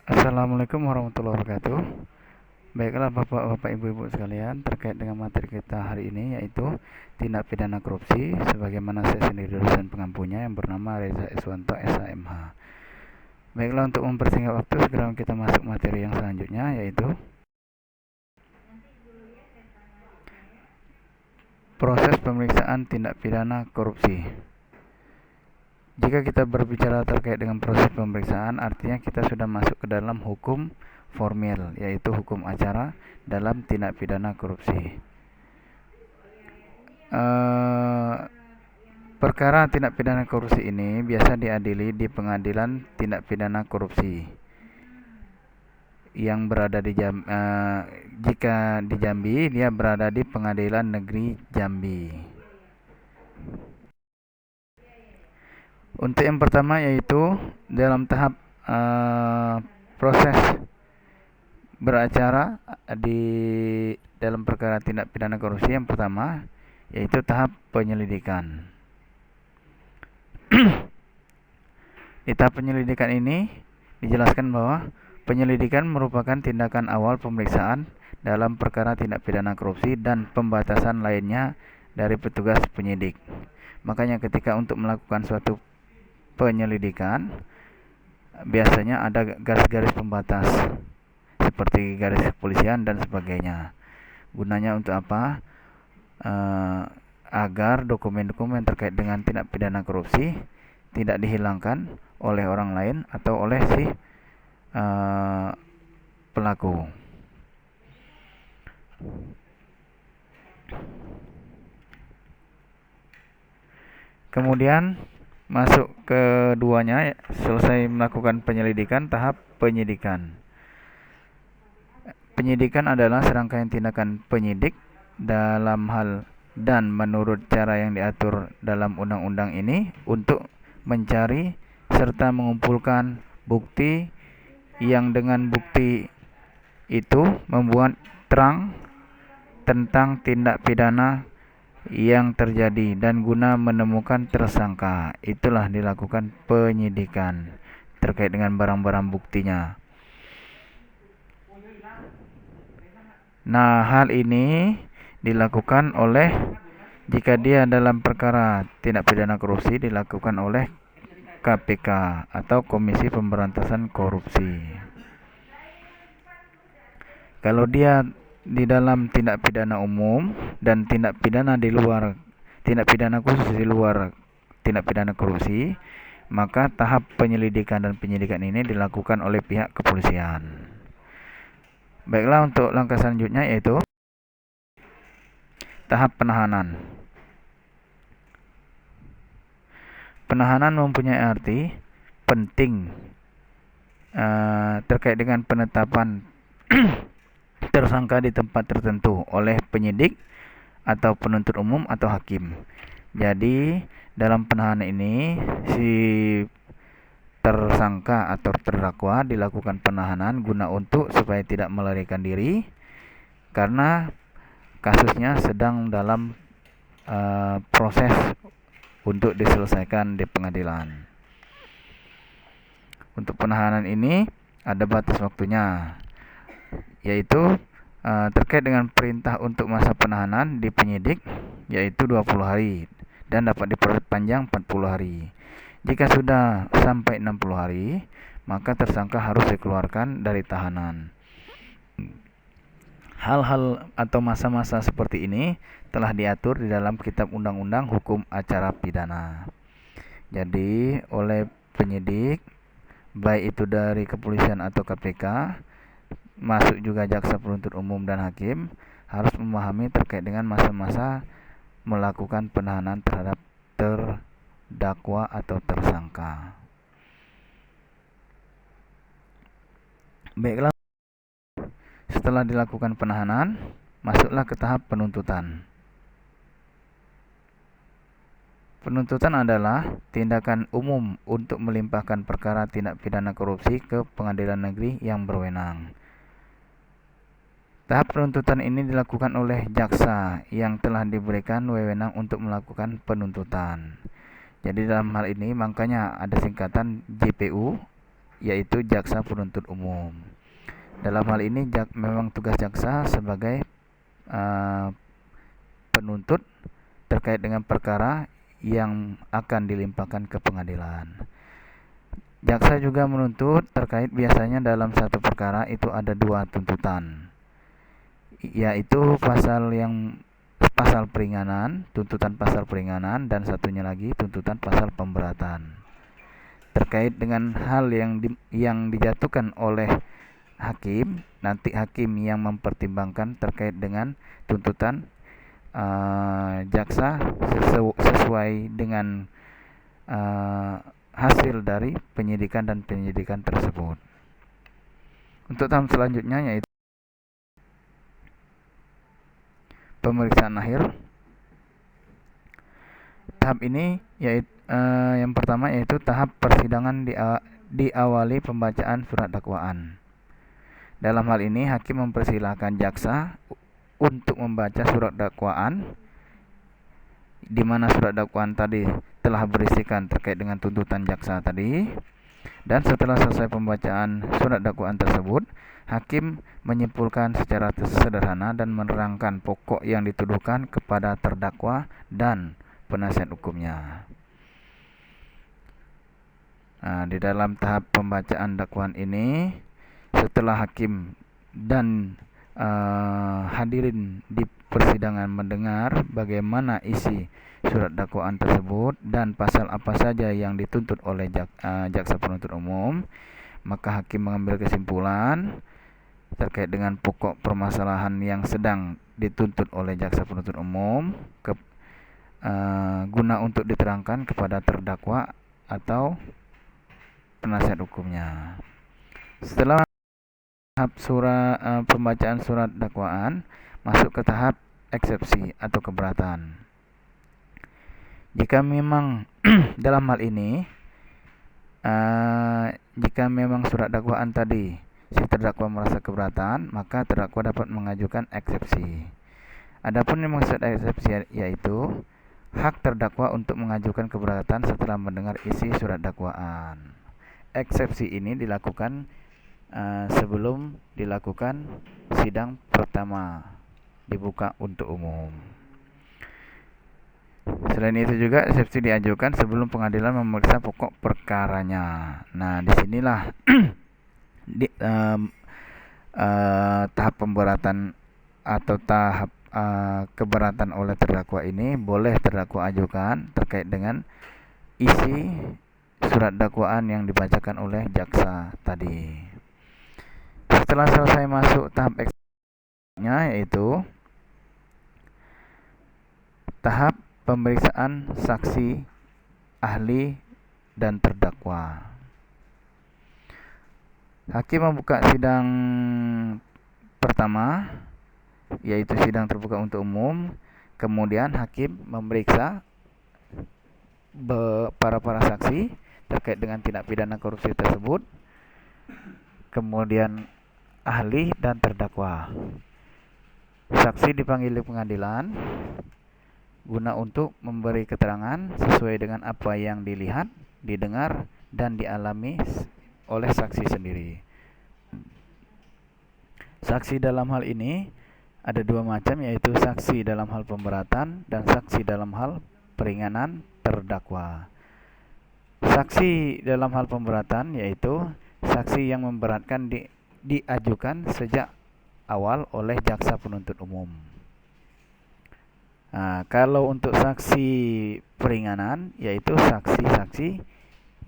Assalamualaikum warahmatullahi wabarakatuh. Baiklah Bapak Ibu sekalian, terkait dengan materi kita hari ini yaitu tindak pidana korupsi, sebagaimana saya sendiri dosen pengampunya yang bernama Reza Iswanto SHMH. Baiklah, untuk mempersingkat waktu, segera kita masuk materi yang selanjutnya, yaitu proses pemeriksaan tindak pidana korupsi. Jika kita berbicara terkait dengan proses pemeriksaan, artinya kita sudah masuk ke dalam hukum formil, yaitu hukum acara dalam tindak pidana korupsi. Perkara tindak pidana korupsi ini biasa diadili di pengadilan tindak pidana korupsi yang berada di jika di Jambi, dia berada di Pengadilan Negeri Jambi. Untuk yang pertama yaitu dalam tahap proses beracara di dalam perkara tindak pidana korupsi, yang pertama yaitu tahap penyelidikan. Di tahap penyelidikan ini dijelaskan bahwa penyelidikan merupakan tindakan awal pemeriksaan dalam perkara tindak pidana korupsi dan pembatasan lainnya dari petugas penyidik. Makanya ketika untuk melakukan suatu penyelidikan, biasanya ada garis-garis pembatas seperti garis kepolisian dan sebagainya. Gunanya untuk apa? Agar dokumen-dokumen terkait dengan tindak pidana korupsi tidak dihilangkan oleh orang lain atau oleh si pelaku. Kemudian masuk keduanya, selesai melakukan penyelidikan, tahap penyidikan. Penyidikan adalah serangkaian tindakan penyidik dalam hal dan menurut cara yang diatur dalam undang-undang ini untuk mencari serta mengumpulkan bukti yang dengan bukti itu membuat terang tentang tindak pidana yang terjadi dan guna menemukan tersangka. Itulah dilakukan penyidikan terkait dengan barang-barang buktinya. Nah, hal ini dilakukan oleh, jika dia dalam perkara tindak pidana korupsi, dilakukan oleh KPK atau Komisi Pemberantasan Korupsi. Kalau dia di dalam tindak pidana umum dan tindak pidana di luar, tindak pidana khusus di luar tindak pidana korupsi, maka tahap penyelidikan dan penyidikan ini dilakukan oleh pihak kepolisian. Baiklah, untuk langkah selanjutnya yaitu tahap penahanan. Penahanan mempunyai arti penting terkait dengan penetapan tersangka di tempat tertentu oleh penyidik atau penuntut umum atau hakim. Jadi dalam penahanan ini si tersangka atau terdakwa dilakukan penahanan guna untuk supaya tidak melarikan diri karena kasusnya sedang dalam proses untuk diselesaikan di pengadilan. Untuk penahanan ini ada batas waktunya, yaitu terkait dengan perintah untuk masa penahanan di penyidik yaitu 20 hari dan dapat diperpanjang 40 hari. Jika sudah sampai 60 hari, maka tersangka harus dikeluarkan dari tahanan. Hal-hal atau masa-masa seperti ini telah diatur di dalam Kitab Undang-Undang Hukum Acara Pidana. Jadi oleh penyidik, baik itu dari kepolisian atau KPK, masuk juga jaksa penuntut umum dan hakim, harus memahami terkait dengan masa-masa melakukan penahanan terhadap terdakwa atau tersangka. Baiklah, setelah dilakukan penahanan, masuklah ke tahap penuntutan. Penuntutan adalah tindakan umum untuk melimpahkan perkara tindak pidana korupsi ke pengadilan negeri yang berwenang. Tahap penuntutan ini dilakukan oleh jaksa yang telah diberikan wewenang untuk melakukan penuntutan. Jadi dalam hal ini makanya ada singkatan JPU, yaitu jaksa penuntut umum. Dalam hal ini memang tugas jaksa sebagai penuntut terkait dengan perkara yang akan dilimpahkan ke pengadilan. Jaksa juga menuntut terkait biasanya dalam satu perkara itu ada 2 tuntutan, yaitu pasal peringanan, tuntutan pasal peringanan, dan satunya lagi tuntutan pasal pemberatan. Terkait dengan hal yang dijatuhkan oleh hakim, nanti hakim yang mempertimbangkan terkait dengan tuntutan jaksa sesuai dengan hasil dari penyidikan tersebut. Untuk tahap selanjutnya yaitu pemeriksaan akhir. Tahap ini yaitu yang pertama yaitu tahap persidangan diawali pembacaan surat dakwaan. Dalam hal ini hakim mempersilahkan jaksa untuk membaca surat dakwaan, di mana surat dakwaan tadi telah berisikan terkait dengan tuntutan jaksa tadi. Dan setelah selesai pembacaan surat dakwaan tersebut, hakim menyimpulkan secara sederhana dan menerangkan pokok yang dituduhkan kepada terdakwa dan penasihat hukumnya. Di dalam tahap pembacaan dakwaan ini, setelah hakim dan hadirin di persidangan mendengar bagaimana isi surat dakwaan tersebut dan pasal apa saja yang dituntut oleh jaksa penuntut umum, maka hakim mengambil kesimpulan terkait dengan pokok permasalahan yang sedang dituntut oleh jaksa penuntut umum guna untuk diterangkan kepada terdakwa atau penasihat hukumnya. Setelah tahap pembacaan surat dakwaan, masuk ke tahap eksepsi atau keberatan. Jika memang dalam hal ini jika memang surat dakwaan tadi si terdakwa merasa keberatan, maka terdakwa dapat mengajukan eksepsi. Adapun yang maksud eksepsi yaitu hak terdakwa untuk mengajukan keberatan setelah mendengar isi surat dakwaan. Eksepsi ini dilakukan sebelum dilakukan sidang pertama dibuka untuk umum. Selain itu juga eksepsi diajukan sebelum pengadilan memeriksa pokok perkaranya. Nah, disinilah tahap pemberatan atau tahap keberatan oleh terdakwa ini boleh terdakwa ajukan terkait dengan isi surat dakwaan yang dibacakan oleh jaksa tadi. Setelah selesai masuk tahap eksepsinya, yaitu tahap pemeriksaan saksi, ahli, dan terdakwa. Hakim membuka sidang pertama, yaitu sidang terbuka untuk umum. Kemudian hakim memeriksa para saksi terkait dengan tindak pidana korupsi tersebut, kemudian ahli dan terdakwa. Saksi dipanggil di pengadilan guna untuk memberi keterangan sesuai dengan apa yang dilihat, didengar, dan dialami oleh saksi sendiri. Saksi dalam hal ini ada 2 macam, yaitu saksi dalam hal pemberatan dan saksi dalam hal peringanan terdakwa. Saksi dalam hal pemberatan yaitu saksi yang memberatkan diajukan sejak awal oleh jaksa penuntut umum. Kalau untuk saksi peringanan yaitu saksi-saksi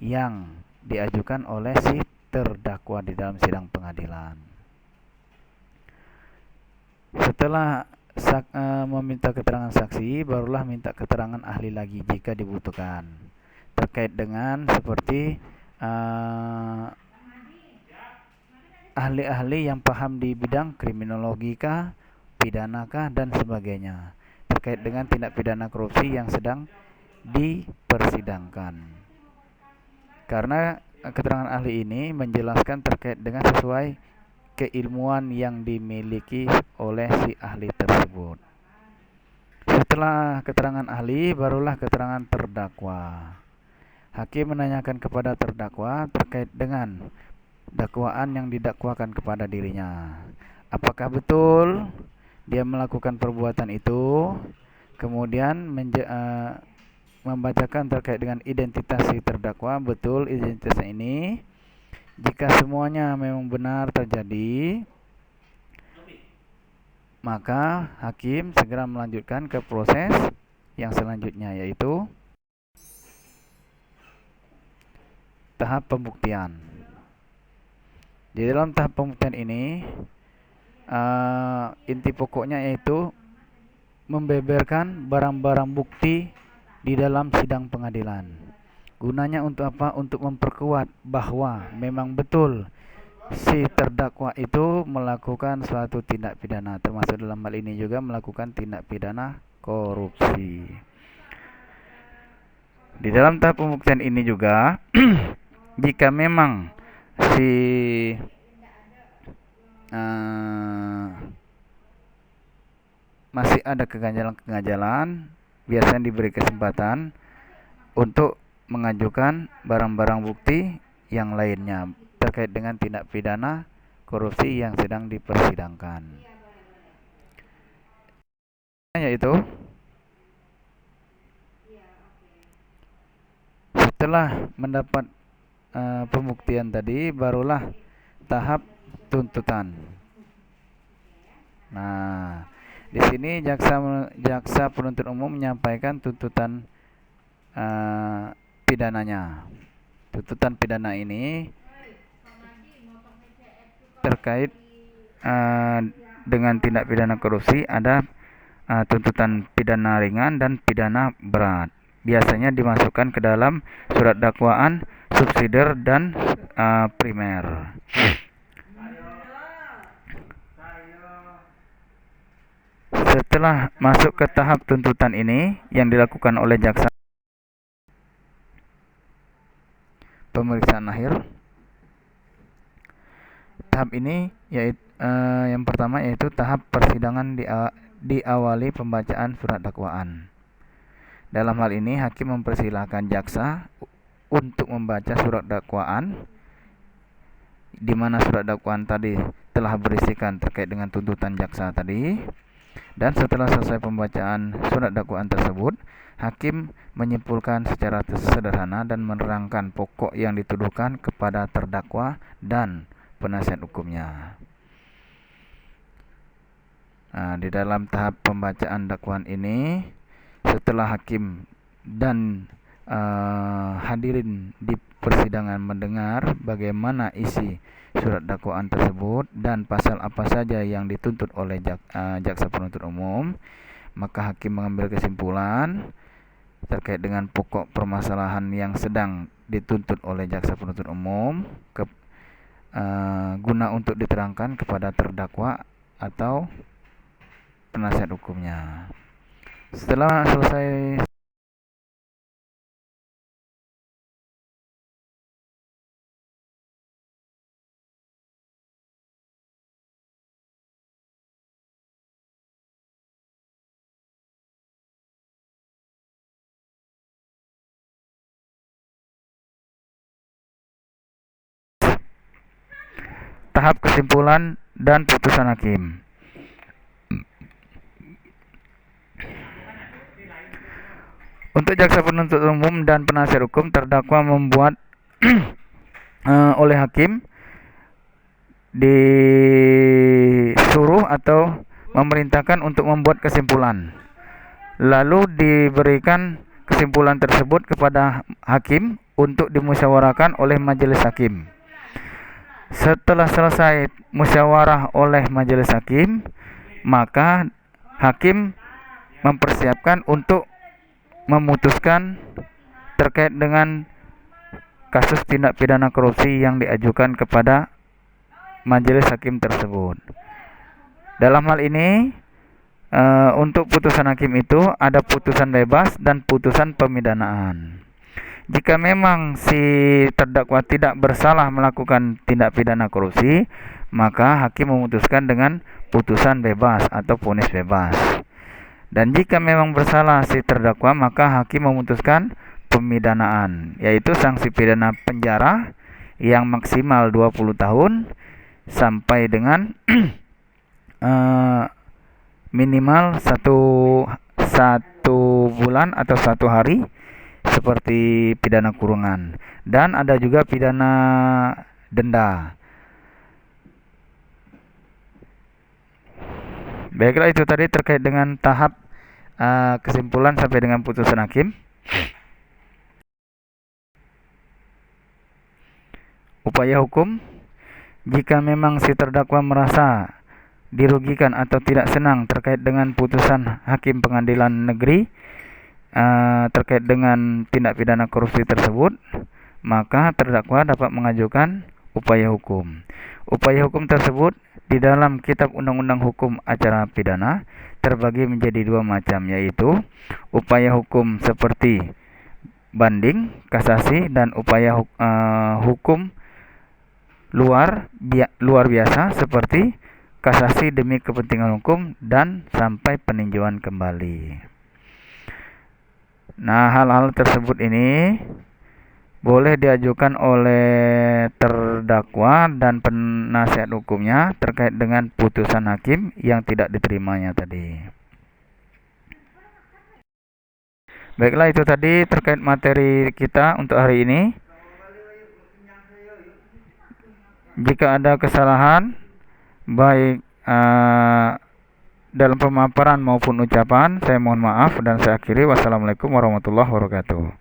yang diajukan oleh si terdakwa di dalam sidang pengadilan. Setelah meminta keterangan saksi, barulah minta keterangan ahli lagi jika dibutuhkan terkait dengan seperti ahli-ahli yang paham di bidang kriminologika, pidanakah, dan sebagainya terkait dengan tindak pidana korupsi yang sedang dipersidangkan. Karena keterangan ahli ini menjelaskan terkait dengan sesuai keilmuan yang dimiliki oleh si ahli tersebut. Setelah keterangan ahli, barulah keterangan terdakwa. Hakim menanyakan kepada terdakwa terkait dengan dakwaan yang didakwakan kepada dirinya. Apakah betul dia melakukan perbuatan itu? Kemudian membacakan terkait dengan identitas si terdakwa. Betul identitas ini. Jika semuanya memang benar terjadi, maka hakim segera melanjutkan ke proses yang selanjutnya, yaitu tahap pembuktian. Di dalam tahap pembuktian ini, inti pokoknya yaitu membeberkan barang-barang bukti di dalam sidang pengadilan. Gunanya untuk apa? Untuk memperkuat bahwa memang betul si terdakwa itu melakukan suatu tindak pidana, termasuk dalam hal ini juga melakukan tindak pidana korupsi. Di dalam tahap pembuktian ini juga jika memang si masih ada keganjalan-keganjalan, biasanya diberi kesempatan untuk mengajukan barang-barang bukti yang lainnya terkait dengan tindak pidana korupsi yang sedang dipersidangkan. Yaitu setelah mendapat pembuktian tadi, barulah tahap tuntutan. Nah, di sini jaksa penuntut umum menyampaikan tuntutan pidananya. Tuntutan pidana ini terkait dengan tindak pidana korupsi ada tuntutan pidana ringan dan pidana berat. Biasanya dimasukkan ke dalam surat dakwaan subsidiar dan primer. Setelah masuk ke tahap tuntutan ini yang dilakukan oleh jaksa, pemeriksaan akhir. Tahap ini yaitu yang pertama yaitu tahap persidangan diawali pembacaan surat dakwaan. Dalam hal ini hakim mempersilahkan jaksa untuk membaca surat dakwaan, di mana surat dakwaan tadi telah berisikan terkait dengan tuntutan jaksa tadi. Dan setelah selesai pembacaan surat dakwaan tersebut, hakim menyimpulkan secara sederhana dan menerangkan pokok yang dituduhkan kepada terdakwa dan penasihat hukumnya. Di dalam tahap pembacaan dakwaan ini, setelah hakim dan hadirin di persidangan mendengar bagaimana isi surat dakwaan tersebut dan pasal apa saja yang dituntut oleh jaksa penuntut umum, maka hakim mengambil kesimpulan terkait dengan pokok permasalahan yang sedang dituntut oleh jaksa penuntut umum guna untuk diterangkan kepada terdakwa atau penasihat hukumnya. Setelah selesai tahap kesimpulan dan putusan hakim. Untuk jaksa penuntut umum dan penasihat hukum, terdakwa membuat oleh hakim disuruh atau memerintahkan untuk membuat kesimpulan. Lalu diberikan kesimpulan tersebut kepada hakim untuk dimusyawarahkan oleh majelis hakim. Setelah selesai musyawarah oleh majelis hakim, maka hakim mempersiapkan untuk memutuskan terkait dengan kasus tindak pidana korupsi yang diajukan kepada majelis hakim tersebut. Dalam hal ini, untuk putusan hakim itu ada putusan bebas dan putusan pemidanaan. Jika memang si terdakwa tidak bersalah melakukan tindak pidana korupsi, maka hakim memutuskan dengan putusan bebas atau vonis bebas. Dan jika memang bersalah si terdakwa, maka hakim memutuskan pemidanaan, yaitu sanksi pidana penjara yang maksimal 20 tahun sampai dengan minimal satu bulan atau 1 hari seperti pidana kurungan, dan ada juga pidana denda. Baiklah, itu tadi terkait dengan tahap kesimpulan sampai dengan putusan hakim. Upaya hukum: jika memang si terdakwa merasa dirugikan atau tidak senang terkait dengan putusan hakim pengadilan negeri terkait dengan tindak pidana korupsi tersebut, maka terdakwa dapat mengajukan upaya hukum. Upaya hukum tersebut di dalam Kitab Undang-Undang Hukum Acara Pidana terbagi menjadi 2 macam, yaitu upaya hukum seperti banding, kasasi, dan upaya hukum luar biasa seperti kasasi demi kepentingan hukum dan sampai peninjauan kembali. Nah, hal-hal tersebut ini boleh diajukan oleh terdakwa dan penasihat hukumnya terkait dengan putusan hakim yang tidak diterimanya tadi. Baiklah, itu tadi terkait materi kita untuk hari ini. Jika ada kesalahan baik dalam pemaparan maupun ucapan, saya mohon maaf dan saya akhiri. Wassalamualaikum warahmatullahi wabarakatuh.